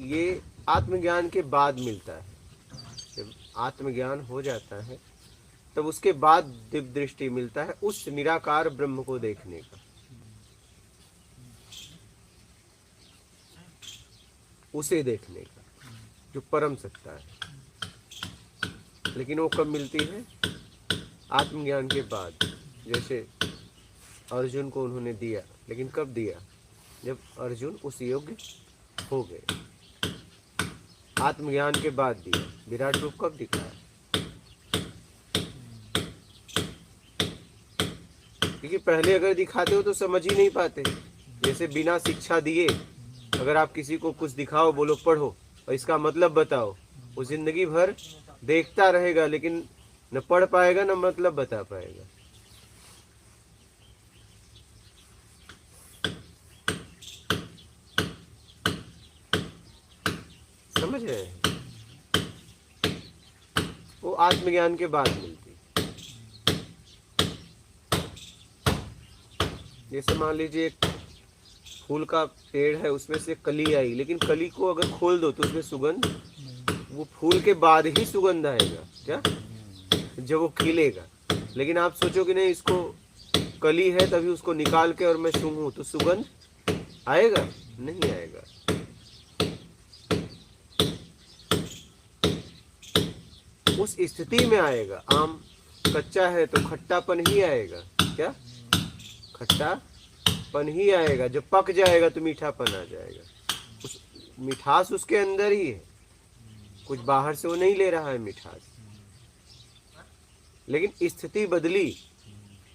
ये आत्मज्ञान के बाद मिलता है। जब आत्मज्ञान हो जाता है तब उसके बाद दिव्य दृष्टि मिलता है उस निराकार ब्रह्म को देखने का, उसे देखने का जो परम सत्ता है। लेकिन वो कब मिलती है? आत्मज्ञान के बाद। जैसे अर्जुन को उन्होंने दिया, लेकिन कब दिया? जब अर्जुन उस योग्य हो गए। आत्मज्ञान के बाद दिया। विराट रूप कब दिखाया? क्योंकि पहले अगर दिखाते हो तो समझ ही नहीं पाते। जैसे बिना शिक्षा दिए अगर आप किसी को कुछ दिखाओ, बोलो पढ़ो और इसका मतलब बताओ, वो जिंदगी भर देखता रहेगा लेकिन न पढ़ पाएगा न मतलब बता पाएगा। समझ रहे हैं? वो आत्मज्ञान के बाद मिलती। जैसे मान लीजिए एक फूल का पेड़ है, उसमें से कली आई, लेकिन कली को अगर खोल दो तो उसमें सुगंध, वो फूल के बाद ही सुगंध आएगा क्या, जब वो खिलेगा। लेकिन आप सोचो कि नहीं इसको कली है तभी उसको निकाल के और मैं सूंघूं तो सुगंध आएगा? नहीं आएगा। उस स्थिति में आएगा। आम कच्चा है तो खट्टापन ही आएगा क्या, खट्टापन ही आएगा। जब पक जाएगा तो मीठापन आ जाएगा। उस मिठास उसके अंदर ही है, कुछ बाहर से वो नहीं ले रहा है मिठास। लेकिन स्थिति बदली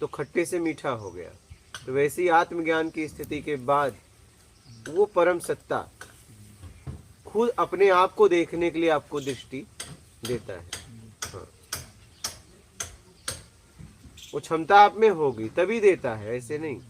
तो खट्टे से मीठा हो गया। तो वैसे ही आत्मज्ञान की स्थिति के बाद वो परम सत्ता खुद अपने आप को देखने के लिए आपको दृष्टि देता है। हाँ, वो क्षमता आप में होगी तभी देता है, ऐसे नहीं।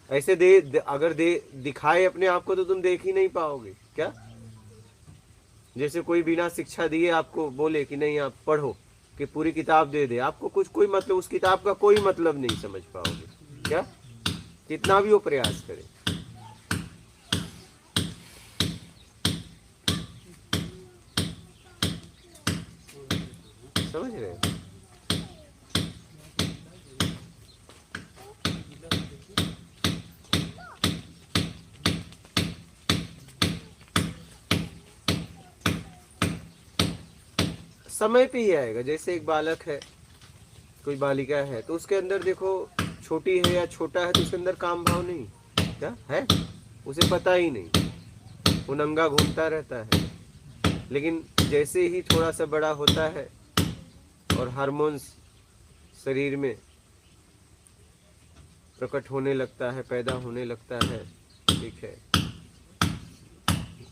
ऐसे अगर दिखाए अपने आप को तो तुम देख ही नहीं पाओगे क्या। जैसे कोई बिना शिक्षा दिए आपको बोले कि नहीं आप पढ़ो, कि पूरी किताब दे दे, आपको कुछ कोई मतलब, उस किताब का कोई मतलब नहीं समझ पाओगे क्या, कितना भी वो प्रयास करे। समझ रहे हैं? समय पे ही आएगा। जैसे एक बालक है, कोई बालिका है, तो उसके अंदर देखो छोटी है या छोटा है तो उसके अंदर काम भाव नहीं क्या है, उसे पता ही नहीं, वो नंगा घूमता रहता है। लेकिन जैसे ही थोड़ा सा बड़ा होता है और हार्मोन्स शरीर में प्रकट होने लगता है, पैदा होने लगता है, ठीक है,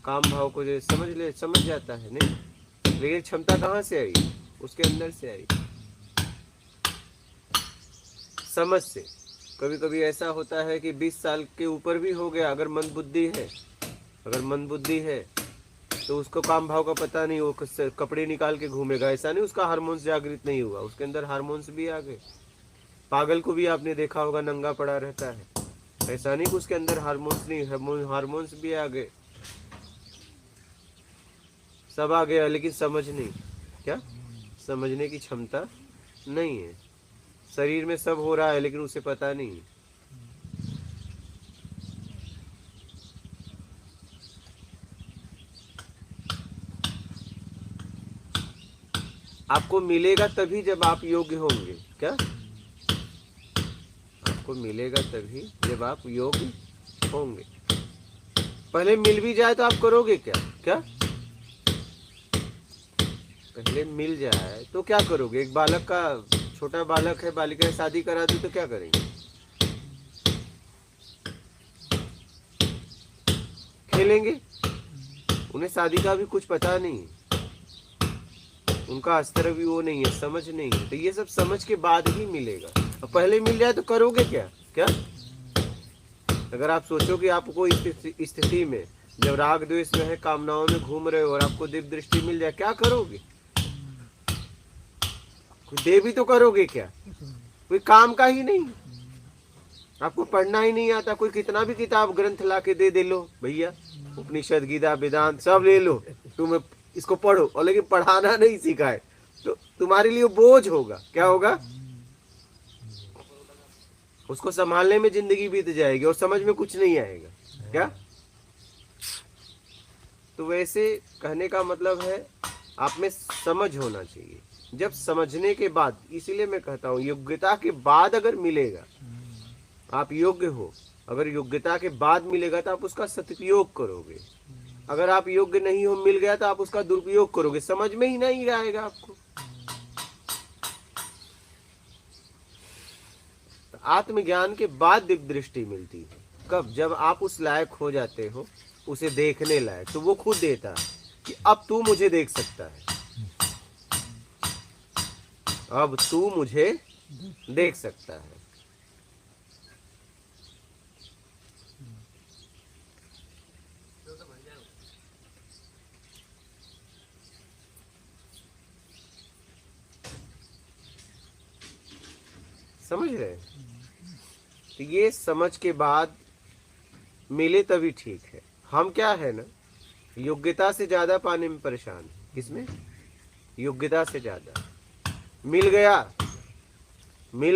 काम भाव को जो समझ जाता है। नहीं, लेकिन क्षमता कहाँ से आई? उसके अंदर से आई, समझ से। कभी कभी ऐसा होता है कि 20 साल के ऊपर भी हो गया, अगर मंदबुद्धि है तो उसको काम भाव का पता नहीं, वो कपड़े निकाल के घूमेगा। ऐसा नहीं उसका हार्मोन्स जागृत नहीं हुआ, उसके अंदर हार्मोन्स भी आ गए। पागल को भी आपने देखा होगा, नंगा पड़ा रहता है। ऐसा नहीं कि उसके अंदर हार्मोन्स नहीं, हार्मोन्स भी आ गए, सब आ गया, लेकिन समझ नहीं क्या, समझने की क्षमता नहीं है। शरीर में सब हो रहा है लेकिन उसे पता नहीं है। आपको मिलेगा तभी जब आप योग्य होंगे क्या, आपको मिलेगा तभी जब आप योग्य होंगे। पहले मिल भी जाए तो आप करोगे क्या क्या, पहले मिल जाए तो क्या करोगे? एक बालक का, छोटा बालक है, बालिका शादी करा दो तो क्या करेंगे? खेलेंगे। उन्हें शादी का भी कुछ पता नहीं है, उनका स्तर भी वो नहीं है, समझ नहीं है। तो ये सब समझ के बाद ही मिलेगा। और पहले मिल जाए तो करोगे क्या क्या? अगर आप सोचो कि आपको इस स्थिति में, जब राग द्वेष में है, कामनाओं में घूम रहे हो और आपको दिव्य दृष्टि मिल जाए, क्या करोगे? कोई दे भी तो करोगे क्या? कोई काम का ही नहीं। आपको पढ़ना ही नहीं आता, कोई कितना भी किताब ग्रंथ ला के दे लो भैया, उपनिषद गीता वेदांत सब ले लो, तुम इसको पढ़ो, और लेकिन पढ़ाना नहीं सिखाए तो तुम्हारे लिए बोझ होगा। क्या होगा? उसको संभालने में जिंदगी बीत जाएगी और समझ में कुछ नहीं आएगा। क्या? तो वैसे कहने का मतलब है आप में समझ होना चाहिए। जब समझने के बाद, इसीलिए मैं कहता हूँ योग्यता के बाद अगर मिलेगा, आप योग्य हो, अगर योग्यता के बाद मिलेगा तो आप उसका सदुपयोग करोगे। अगर आप योग्य नहीं हो, मिल गया तो आप उसका दुरुपयोग करोगे, समझ में ही नहीं आएगा आपको। तो आत्मज्ञान के बाद दिव्य दृष्टि मिलती है। कब? जब आप उस लायक हो जाते हो, उसे देखने लायक, तो वो खुद देता है कि अब तू मुझे देख सकता है, अब तू मुझे देख सकता है। समझ रहे? तो ये समझ के बाद मिले तभी ठीक है। हम क्या है ना, योग्यता से ज्यादा पाने में परेशान है। किसमें? योग्यता से ज्यादा। मिल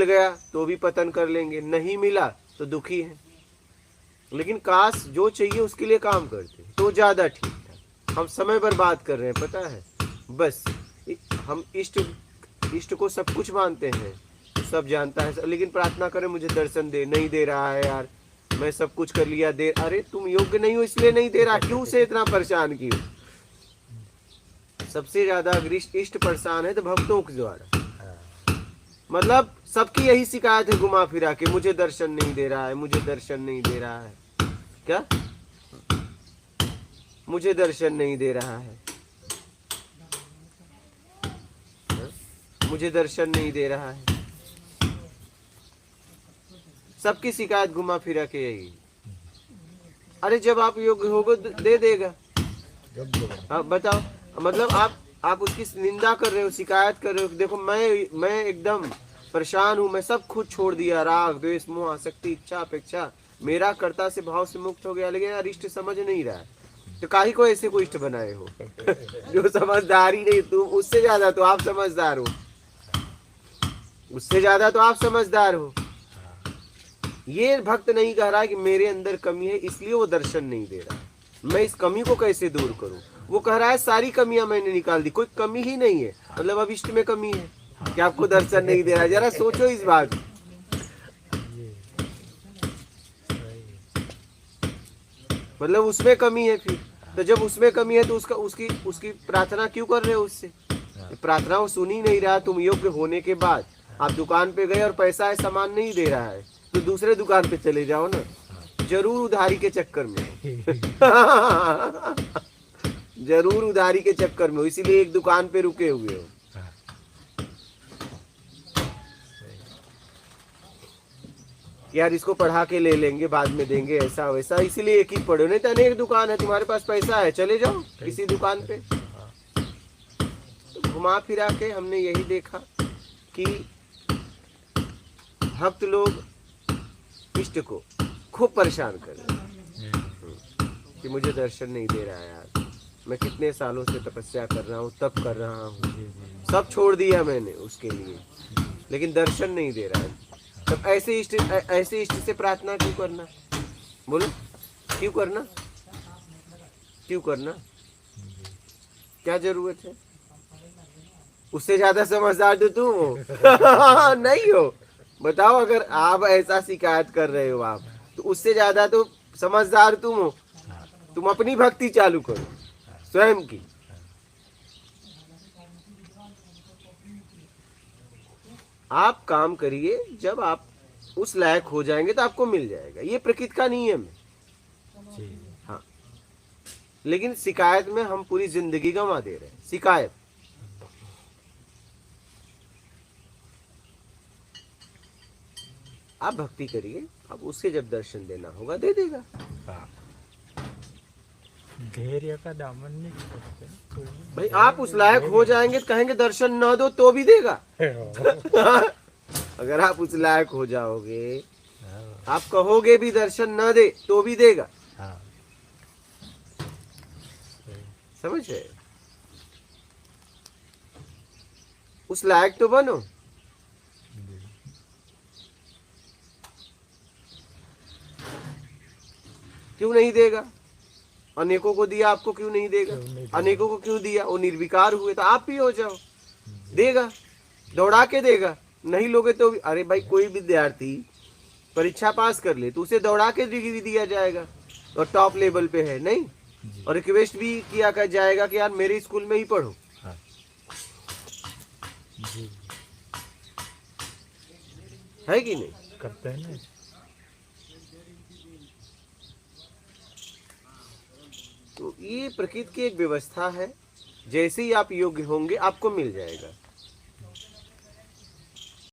गया तो भी पतन कर लेंगे, नहीं मिला तो दुखी है। लेकिन काश जो चाहिए उसके लिए काम करते तो ज्यादा ठीक था। हम समय बर्बाद कर रहे हैं, पता है। बस हम इष्ट को सब कुछ मानते हैं, सब जानता है, लेकिन प्रार्थना करें मुझे दर्शन दे, नहीं दे रहा है यार, मैं सब कुछ कर लिया, दे। अरे तुम योग्य नहीं हो इसलिए नहीं दे रहा, क्यों से इतना परेशान क्यों? सबसे ज्यादा अगर इष्ट परेशान है तो भक्तों के द्वारा। मतलब सबकी यही शिकायत है घुमा फिरा के, मुझे दर्शन नहीं दे रहा है, मुझे दर्शन नहीं दे रहा है। क्या? मुझे दर्शन नहीं दे रहा है, मुझे दर्शन नहीं दे रहा है। सबकी शिकायत घुमा फिरा के यही। अरे जब आप योग्य होगे दे देगा। आप बताओ, मतलब आप उसकी निंदा कर रहे हो, शिकायत कर रहे हो, देखो मैं एकदम परेशान हूँ, मैं सब खुद छोड़ दिया, राग द्वेष मोह आसक्ति इच्छा अपेक्षा, मेरा कर्ता से भाव से मुक्त हो गया, लेकिन यार इष्ट समझ नहीं रहा है, तो काहे को ऐसे को इष्ट बनाए हो? जो समझदार ही नहीं, तुम उससे ज्यादा तो आप समझदार हो, उससे ज्यादा तो आप समझदार हो। ये भक्त नहीं कह रहा कि मेरे अंदर कमी है इसलिए वो दर्शन नहीं दे रहा, मैं इस कमी को कैसे दूर करूं। वो कह रहा है सारी कमियां मैंने निकाल दी, कोई कमी ही नहीं है, मतलब अब इष्ट में कमी है कि आपको दर्शन नहीं दे रहा है। जरा सोचो इस बात। मतलब उसमें कमी है, फिर तो जब उसमें कमी है तो उसकी प्रार्थना क्यों कर रहे हो उससे? प्रार्थना वो सुन ही नहीं रहा। तुम योग्य होने के बाद आप दुकान पे गए और पैसा है, सामान नहीं दे रहा है, तो दूसरे दुकान पे चले जाओ ना, जरूर उधारी के चक्कर में। जरूर उधारी के चक्कर में, इसीलिए एक दुकान पे रुके हुए हो। यार इसको पढ़ा के ले लेंगे, बाद में देंगे, ऐसा वैसा, इसीलिए एक ही पढ़ो, नहीं तो अनेक दुकान है, तुम्हारे पास पैसा है, चले जाओ किसी दुकान पे। तो घुमा फिरा के हमने यही देखा कि भक्त लोग इष्ट को खूब परेशान कर रहे हैं कि मुझे दर्शन नहीं दे रहा है यार, मैं कितने सालों से तपस्या कर रहा हूँ, तप कर रहा हूँ, सब छोड़ दिया मैंने उसके लिए, लेकिन दर्शन नहीं दे रहा है। तब ऐसे इष्ट से प्रार्थना क्यों करना? बोलो क्यों करना? क्यों करना? क्या जरूरत है? उससे ज्यादा समझदार तो तुम हो। नहीं हो? बताओ, अगर आप ऐसा शिकायत कर रहे हो आप, तो उससे ज्यादा तो समझदार तुम हो। तुम अपनी भक्ति चालू करो स्वयं की। आप काम करिए, जब आप उस लायक हो जाएंगे तो आपको मिल जाएगा, ये प्रकृति का नियम है। हाँ, लेकिन शिकायत में हम पूरी जिंदगी गंवा दे रहे हैं। शिकायत, आप भक्ति करिए, अब उससे जब दर्शन देना होगा दे देगा। धैर्य का दामन नहीं छोड़ते भाई, आप उस लायक हो जाएंगे तो कहेंगे दर्शन न दो तो भी देगा। अगर आप उस लायक हो जाओगे, आप कहोगे भी दर्शन न दे तो भी देगा। समझ रहे? उस लायक तो बनो। जी। क्यों नहीं देगा? अनेकों को दिया, आपको क्यों नहीं देगा? क्यों नहीं देगा? अनेकों को क्यों दिया? वो निर्विकार हुए तो आप भी हो जाओ। देगा, दौड़ा के देगा। नहीं लोगे तो अरे भाई, कोई विद्यार्थी परीक्षा पास कर ले तो उसे दौड़ा के डिग्री दिया जाएगा और टॉप लेवल पे है नहीं, जी। और रिक्वेस्ट भी किया कर जाएगा कि यार मेरे स्कूल में ही पढ़ो। हाँ। जी। है कि नहीं? करते हैं ना। तो ये प्रकृति की एक व्यवस्था है, जैसे ही आप योग्य होंगे आपको मिल जाएगा।